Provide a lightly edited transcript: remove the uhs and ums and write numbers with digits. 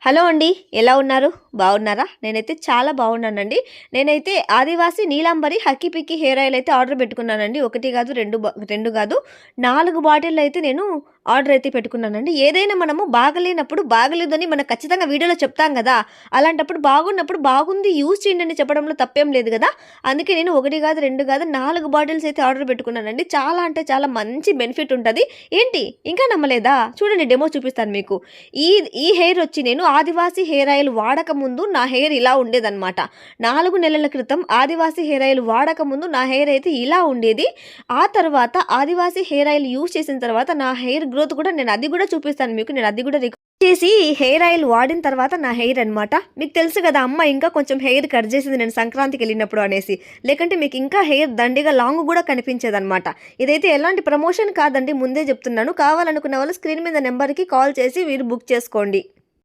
Hello అండి. ఎలా ఉన్నారు? బాగున్నారా? నేనైతే చాలా బాగున్నానండి. నేనైతే ఆదివాసి Neelambari Hakki picky hair oil అయితే ఆర్డర్ పెట్టుకున్నానండి. 1 కాదు, 2 కాదు, 4 బాటిళ్ళయితే నేను ఆర్డర్ అయితే పెట్టుకున్నానండి. ఏదైనా మనము బాగలేనప్పుడు బాగలేదని మనం ఖచ్చితంగా వీడియోలో చెప్తాం గదా! అలాంటప్పుడు బాగున్నప్పుడు బాగుంది యూజ్ చేయండి అని చెప్పడంలో తప్పేం లేదు గదా! అందుకే నేను 1 కాదు, 2 కాదు, 4 బాటిల్స్ అయితే ఆర్డర్ పెట్టుకున్నానండి. చాలా అంటే చాలా మంచి బెనిఫిట్ ఉంటది. ఏంటి ఇంకా నమ్మలేదా? చూడండి, డెమో చూపిస్తాను మీకు. ఈ ఈ హెయిర్ వచ్చి నేను ఆదివాసి హెయిర్ ఆయిల్ వాడకముందు నా హెయిర్ ఇలా ఉండేదనమాట. 4 నెలల క్రితం ఆదివాసి హెయిర్ ఆయిల్ వాడకముందు నా హెయిర్ అయితే ఇలా ఉండేది. ఆ తర్వాత ఆదివాసి హెయిర్ ఆయిల్ యూజ్ చేసిన తర్వాత నా హెయిర్ గ్రోత్ కూడా నేను అది కూడా చూపిస్తాను మీకు. నేను అది కూడా చేసి హెయిర్ ఆయిల్ వాడిన తర్వాత నా హెయిర్ అనమాట. మీకు తెలుసు కదా, అమ్మ ఇంకా కొంచెం హెయిర్ కట్ చేసింది నేను సంక్రాంతికి వెళ్ళినప్పుడు అనేసి. లేకంటే మీకు ఇంకా హెయిర్ దండిగా లాంగ్ కూడా కనిపించేదనమాట. ఇదైతే ఎలాంటి ప్రమోషన్ కాదండి, ముందే చెప్తున్నాను. కావాలనుకున్న వాళ్ళు స్క్రీన్ మీద నెంబర్కి కాల్ చేసి మీరు బుక్ చేసుకోండి.